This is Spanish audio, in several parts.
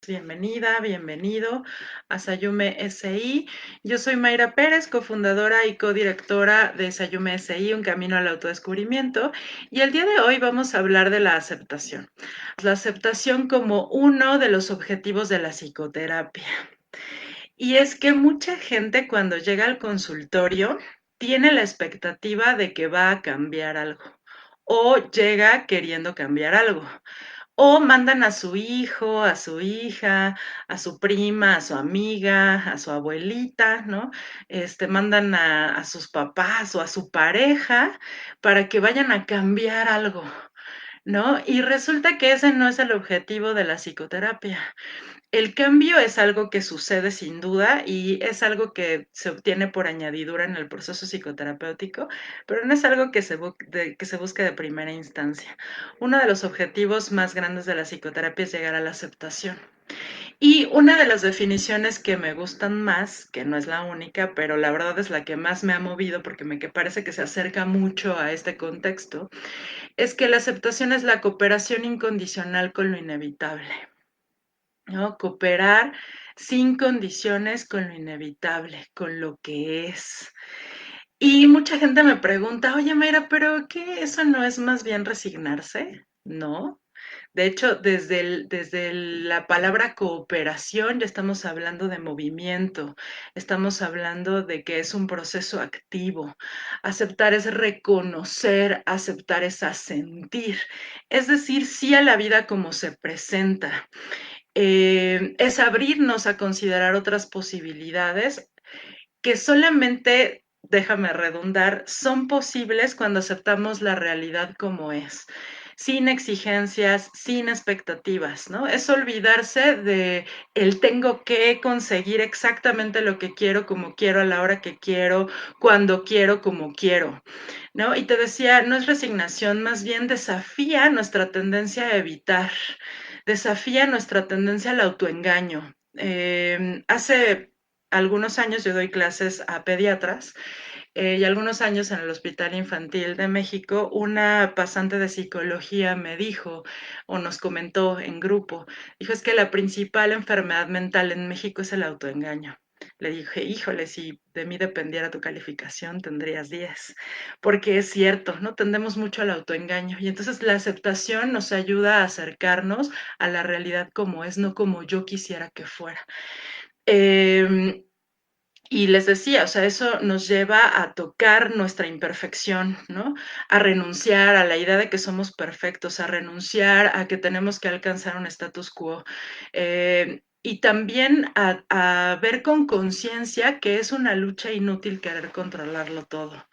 Bienvenida, bienvenido a Sayume SI. Yo soy Mayra Pérez, cofundadora y codirectora de Sayume SI, un camino al autodescubrimiento. Y el día de hoy vamos a hablar de la aceptación. La aceptación como uno de los objetivos de la psicoterapia. Y es que mucha gente cuando llega al consultorio tiene la expectativa de que va a cambiar algo o llega queriendo cambiar algo. O mandan a su hijo, a su hija, a su prima, a su amiga, a su abuelita, ¿no? Mandan a sus papás o a su pareja para que vayan a cambiar algo, ¿no? Y resulta que ese no es el objetivo de la psicoterapia. El cambio es algo que sucede sin duda y es algo que se obtiene por añadidura en el proceso psicoterapéutico, pero no es algo que que se busque de primera instancia. Uno de los objetivos más grandes de la psicoterapia es llegar a la aceptación. Y una de las definiciones que me gustan más, que no es la única, pero la verdad es la que más me ha movido porque me parece que se acerca mucho a este contexto, es que la aceptación es la cooperación incondicional con lo inevitable. ¿No? Cooperar sin condiciones con lo inevitable, con lo que es. Y mucha gente me pregunta, oye Mayra, ¿pero qué? ¿Eso no es más bien resignarse? No. De hecho, desde la palabra cooperación ya estamos hablando de movimiento, estamos hablando de que es un proceso activo. Aceptar es reconocer, aceptar es asentir, es decir, sí a la vida como se presenta. Es abrirnos a considerar otras posibilidades que solamente, déjame redundar, son posibles cuando aceptamos la realidad como es, sin exigencias, sin expectativas, ¿no? Es olvidarse de el tengo que conseguir exactamente lo que quiero, como quiero, a la hora que quiero, cuando quiero, como quiero, ¿no? Y te decía, no es resignación, más bien desafía nuestra tendencia a evitar, desafía nuestra tendencia al autoengaño. Hace algunos años yo doy clases a pediatras y algunos años en el Hospital Infantil de México, una pasante de psicología me dijo o nos comentó en grupo, dijo es que la principal enfermedad mental en México es el autoengaño. Le dije, híjole, si de mí dependiera tu calificación, tendrías 10, porque es cierto, ¿no? Tendemos mucho al autoengaño y entonces la aceptación nos ayuda a acercarnos a la realidad como es, no como yo quisiera que fuera. Y les decía, o sea, eso nos lleva a tocar nuestra imperfección, ¿no? A renunciar a la idea de que somos perfectos, a renunciar a que tenemos que alcanzar un status quo. Y también a ver con conciencia que es una lucha inútil querer controlarlo todo.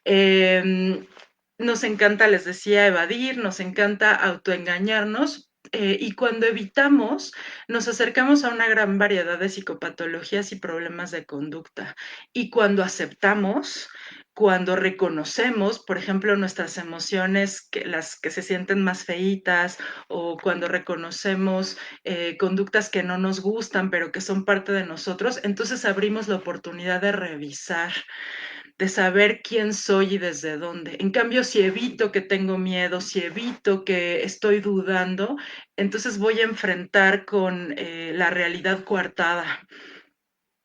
Nos encanta, les decía, evadir, nos encanta autoengañarnos, y cuando evitamos, nos acercamos a una gran variedad de psicopatologías y problemas de conducta. Y cuando aceptamos, cuando reconocemos, por ejemplo, nuestras emociones, las que se sienten más feitas, o cuando reconocemos conductas que no nos gustan, pero que son parte de nosotros, entonces abrimos la oportunidad de revisar, de saber quién soy y desde dónde. En cambio, si evito que tengo miedo, si evito que estoy dudando, entonces voy a enfrentar con la realidad coartada,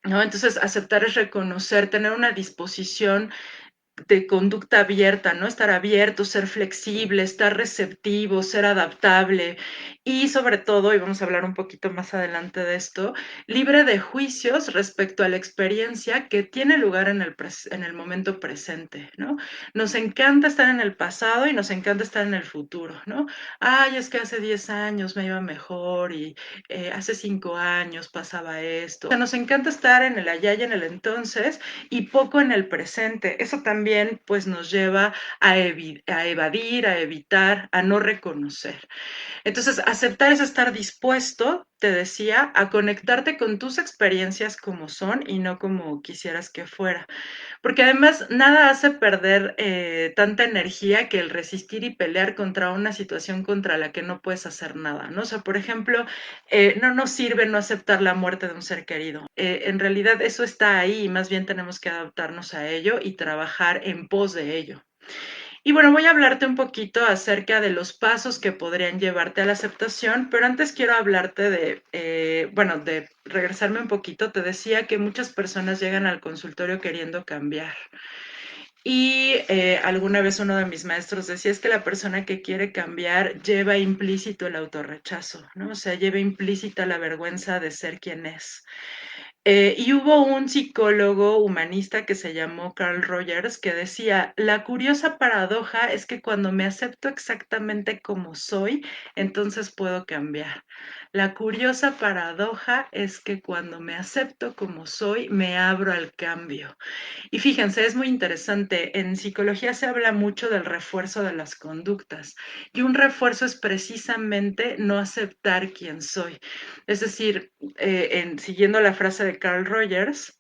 ¿no? Entonces, aceptar es reconocer, tener una disposición de conducta abierta, ¿no? Estar abierto, ser flexible, estar receptivo, ser adaptable y sobre todo, y vamos a hablar un poquito más adelante de esto, libre de juicios respecto a la experiencia que tiene lugar en el momento presente, ¿no? Nos encanta estar en el pasado y nos encanta estar en el futuro, ¿no? Ay, es que hace 10 años me iba mejor y hace 5 años pasaba esto. O sea, nos encanta estar en el allá y en el entonces y poco en el presente. Eso también pues nos lleva a evadir, a evitar, a no reconocer. Entonces, aceptar es estar dispuesto, te decía, a conectarte con tus experiencias como son y no como quisieras que fuera. Porque además nada hace perder tanta energía que el resistir y pelear contra una situación contra la que no puedes hacer nada, ¿no? O sea, por ejemplo, no nos sirve no aceptar la muerte de un ser querido. En realidad eso está ahí y más bien tenemos que adaptarnos a ello y trabajar en pos de ello. Y bueno, voy a hablarte un poquito acerca de los pasos que podrían llevarte a la aceptación, pero antes quiero hablarte de, bueno, de regresarme un poquito. Te decía que muchas personas llegan al consultorio queriendo cambiar. Y alguna vez uno de mis maestros decía es que la persona que quiere cambiar lleva implícito el autorrechazo, ¿no? O sea, lleva implícita la vergüenza de ser quien es. Y hubo un psicólogo humanista que se llamó Carl Rogers que decía, la curiosa paradoja es que cuando me acepto exactamente como soy, entonces puedo cambiar. La curiosa paradoja es que cuando me acepto como soy, me abro al cambio. Y fíjense, es muy interesante. En psicología se habla mucho del refuerzo de las conductas y un refuerzo es precisamente no aceptar quién soy. Es decir, siguiendo la frase de Carl Rogers,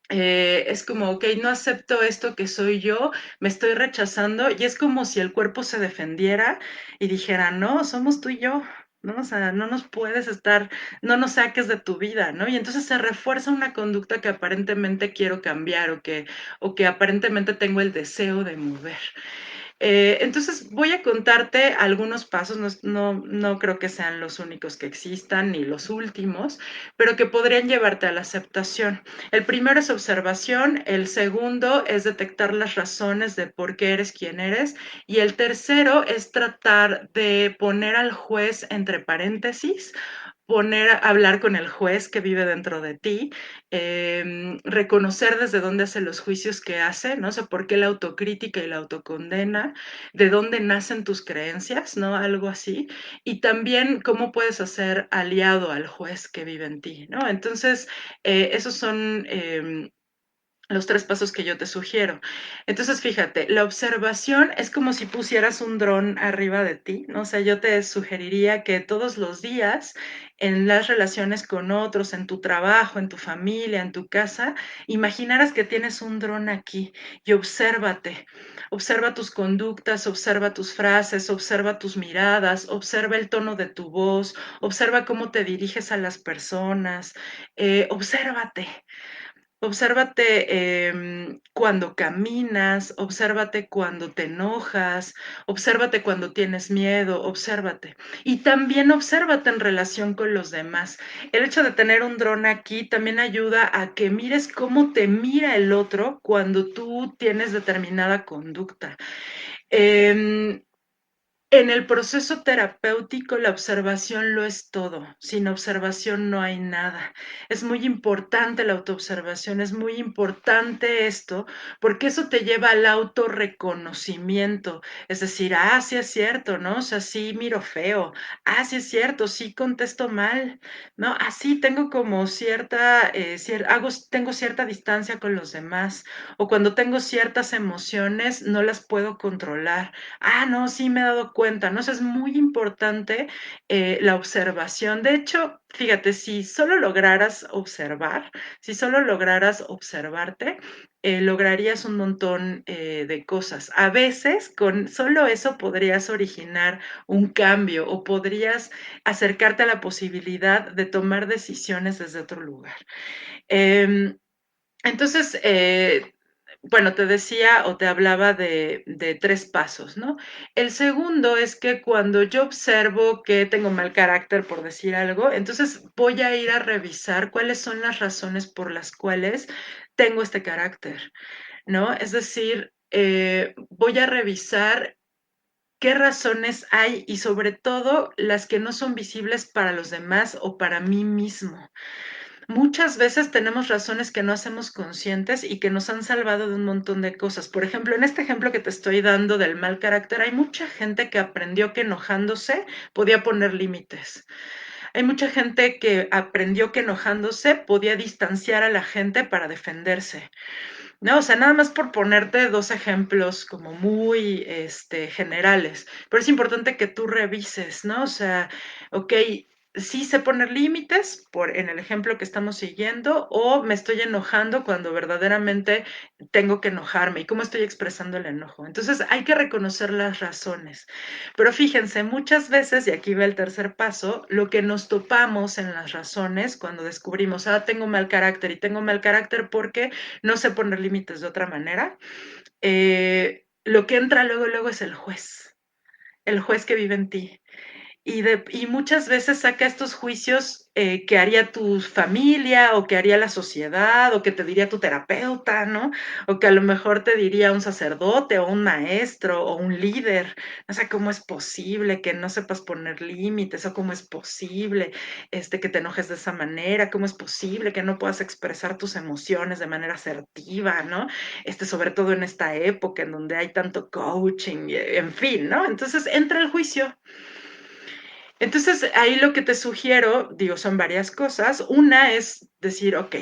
es como, ok, no acepto esto que soy yo, me estoy rechazando y es como si el cuerpo se defendiera y dijera, no, somos tú y yo, ¿no? O sea, no nos puedes estar, no nos saques de tu vida, ¿no? Y entonces se refuerza una conducta que aparentemente quiero cambiar o que aparentemente tengo el deseo de mover. Entonces voy a contarte algunos pasos, no creo que sean los únicos que existan ni los últimos, pero que podrían llevarte a la aceptación. El primero es observación, el segundo es detectar las razones de por qué eres quien eres y el tercero es tratar de poner al juez entre paréntesis, poner a hablar con el juez que vive dentro de ti, reconocer desde dónde hace los juicios que hace, ¿no? O sea, por qué la autocrítica y la autocondena, de dónde nacen tus creencias, ¿no? Algo así. Y también cómo puedes hacer aliado al juez que vive en ti, ¿no? Entonces, esos son los 3 pasos que yo te sugiero. Entonces, fíjate, la observación es como si pusieras un dron arriba de ti, ¿no? O sea, yo te sugeriría que todos los días, en las relaciones con otros, en tu trabajo, en tu familia, en tu casa, imaginaras que tienes un dron aquí y obsérvate. Observa tus conductas, observa tus frases, observa tus miradas, observa el tono de tu voz, observa cómo te diriges a las personas, obsérvate. Obsérvate cuando caminas, obsérvate cuando te enojas, obsérvate cuando tienes miedo, obsérvate. Y también obsérvate en relación con los demás. El hecho de tener un dron aquí también ayuda a que mires cómo te mira el otro cuando tú tienes determinada conducta. Eh, en el proceso terapéutico, la observación lo es todo. Sin observación no hay nada. Es muy importante la autoobservación, es muy importante esto, porque eso te lleva al autorreconocimiento. Es decir, sí es cierto, ¿no? O sea, sí miro feo. Sí es cierto, sí contesto mal, ¿no? Sí tengo como tengo cierta distancia con los demás. O cuando tengo ciertas emociones, no las puedo controlar. No, sí me he dado cuenta, ¿no? O sea, es muy importante la observación. De hecho, fíjate, si solo lograras observarte, lograrías un montón de cosas. A veces, con solo eso podrías originar un cambio o podrías acercarte a la posibilidad de tomar decisiones desde otro lugar. Em, entonces, bueno, te decía o te hablaba de 3 pasos, ¿no? El segundo es que cuando yo observo que tengo mal carácter, por decir algo, entonces voy a ir a revisar cuáles son las razones por las cuales tengo este carácter, ¿no? Es decir, voy a revisar qué razones hay y sobre todo las que no son visibles para los demás o para mí mismo. Muchas veces tenemos razones que no hacemos conscientes y que nos han salvado de un montón de cosas. Por ejemplo, en este ejemplo que te estoy dando del mal carácter, hay mucha gente que aprendió que enojándose podía poner límites. Hay mucha gente que aprendió que enojándose podía distanciar a la gente para defenderse, ¿no? O sea, nada más por ponerte 2 ejemplos como muy, generales, pero es importante que tú revises, ¿no? O sea, okey, sí sé poner límites en el ejemplo que estamos siguiendo, o me estoy enojando cuando verdaderamente tengo que enojarme, y cómo estoy expresando el enojo. Entonces, hay que reconocer las razones. Pero fíjense, muchas veces, y aquí va el tercer paso, lo que nos topamos en las razones cuando descubrimos, tengo mal carácter, y tengo mal carácter porque no sé poner límites de otra manera. lo que entra luego, luego es el juez que vive en ti. Y muchas veces saca estos juicios que haría tu familia o que haría la sociedad o que te diría tu terapeuta, ¿no? O que a lo mejor te diría un sacerdote o un maestro o un líder. O sea, ¿cómo es posible que no sepas poner límites? ¿O cómo es posible que te enojes de esa manera? ¿Cómo es posible que no puedas expresar tus emociones de manera asertiva, ¿no? Sobre todo en esta época en donde hay tanto coaching, en fin, ¿no? Entonces entra el juicio. Entonces, ahí lo que te sugiero, digo, son varias cosas. Una es decir, ok,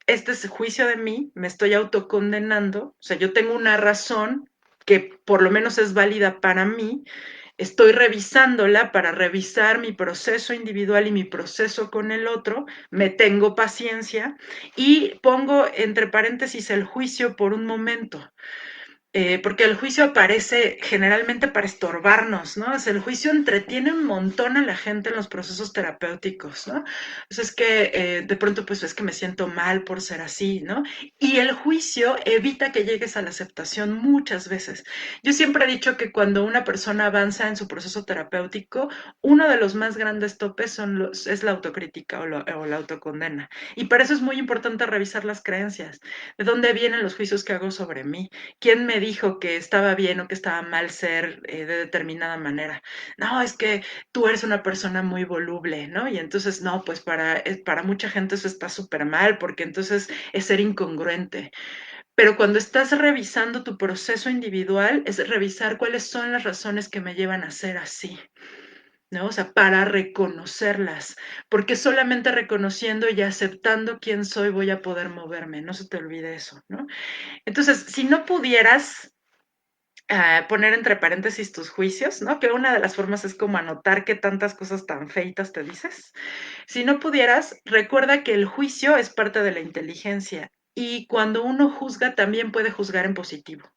este es juicio de mí, me estoy autocondenando, o sea, yo tengo una razón que por lo menos es válida para mí, estoy revisándola para revisar mi proceso individual y mi proceso con el otro, me tengo paciencia y pongo entre paréntesis el juicio por un momento. Porque el juicio aparece generalmente para estorbarnos, ¿no? O sea, el juicio entretiene un montón a la gente en los procesos terapéuticos, ¿no? O sea, es que de pronto pues es que me siento mal por ser así, ¿no? Y el juicio evita que llegues a la aceptación muchas veces. Yo siempre he dicho que cuando una persona avanza en su proceso terapéutico, uno de los más grandes topes es la autocrítica o la autocondena. Y para eso es muy importante revisar las creencias. ¿De dónde vienen los juicios que hago sobre mí? ¿Quién me dijo que estaba bien o que estaba mal ser de determinada manera? No, es que tú eres una persona muy voluble, ¿no? Y entonces, no, pues para mucha gente eso está súper mal, porque entonces es ser incongruente. Pero cuando estás revisando tu proceso individual, es revisar cuáles son las razones que me llevan a ser así. ¿No? O sea, para reconocerlas, porque solamente reconociendo y aceptando quién soy voy a poder moverme, no se te olvide eso, ¿no? Entonces, si no pudieras poner entre paréntesis tus juicios, ¿no? Que una de las formas es como anotar qué tantas cosas tan feitas te dices. Si no pudieras, recuerda que el juicio es parte de la inteligencia y cuando uno juzga también puede juzgar en positivo.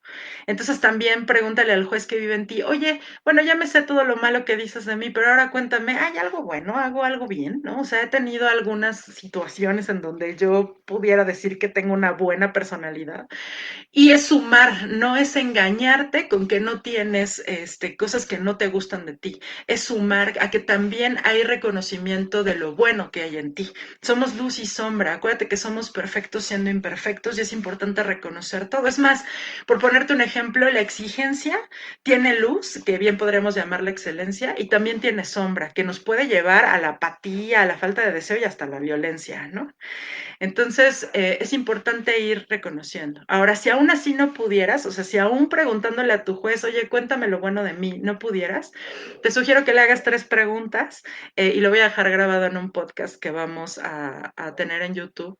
Entonces también pregúntale al juez que vive en ti, oye, bueno, ya me sé todo lo malo que dices de mí, pero ahora cuéntame, ¿hay algo bueno? ¿Hago algo bien? ¿No? O sea, he tenido algunas situaciones en donde yo pudiera decir que tengo una buena personalidad y es sumar, no es engañarte con que no tienes cosas que no te gustan de ti. Es sumar a que también hay reconocimiento de lo bueno que hay en ti. Somos luz y sombra. Acuérdate que somos perfectos siendo imperfectos y es importante reconocer todo. Es más, por ponerte un ejemplo, la exigencia tiene luz, que bien podríamos llamarla excelencia, y también tiene sombra, que nos puede llevar a la apatía, a la falta de deseo y hasta la violencia, ¿no? Entonces, es importante ir reconociendo. Ahora, si aún así no pudieras, o sea, si aún preguntándole a tu juez, oye, cuéntame lo bueno de mí, no pudieras, te sugiero que le hagas 3 preguntas y lo voy a dejar grabado en un podcast que vamos a tener en YouTube.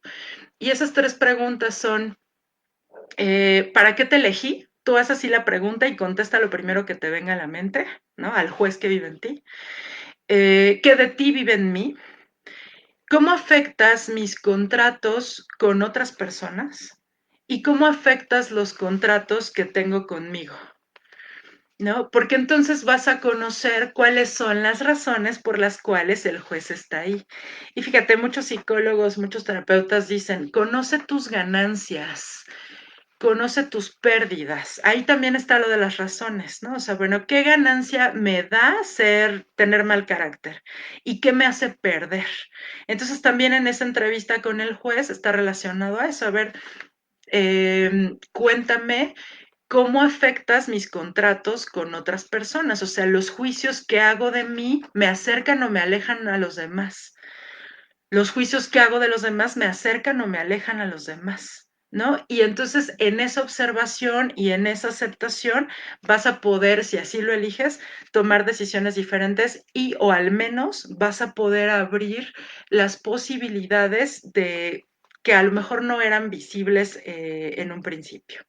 Y esas 3 preguntas son, ¿para qué te elegí? Tú haces así la pregunta y contesta lo primero que te venga a la mente, ¿no? Al juez que vive en ti. ¿Qué de ti vive en mí? ¿Cómo afectas mis contratos con otras personas? ¿Y cómo afectas los contratos que tengo conmigo? ¿No? Porque entonces vas a conocer cuáles son las razones por las cuales el juez está ahí. Y fíjate, muchos psicólogos, muchos terapeutas dicen, conoce tus ganancias, conoce tus pérdidas. Ahí también está lo de las razones, ¿no? O sea, bueno, ¿qué ganancia me da tener mal carácter? ¿Y qué me hace perder? Entonces también en esa entrevista con el juez está relacionado a eso. A ver, cuéntame cómo afectas mis contratos con otras personas. O sea, los juicios que hago de mí me acercan o me alejan a los demás. Los juicios que hago de los demás me acercan o me alejan a los demás, ¿no? Y entonces en esa observación y en esa aceptación vas a poder, si así lo eliges, tomar decisiones diferentes y o al menos vas a poder abrir las posibilidades de que a lo mejor no eran visibles en un principio.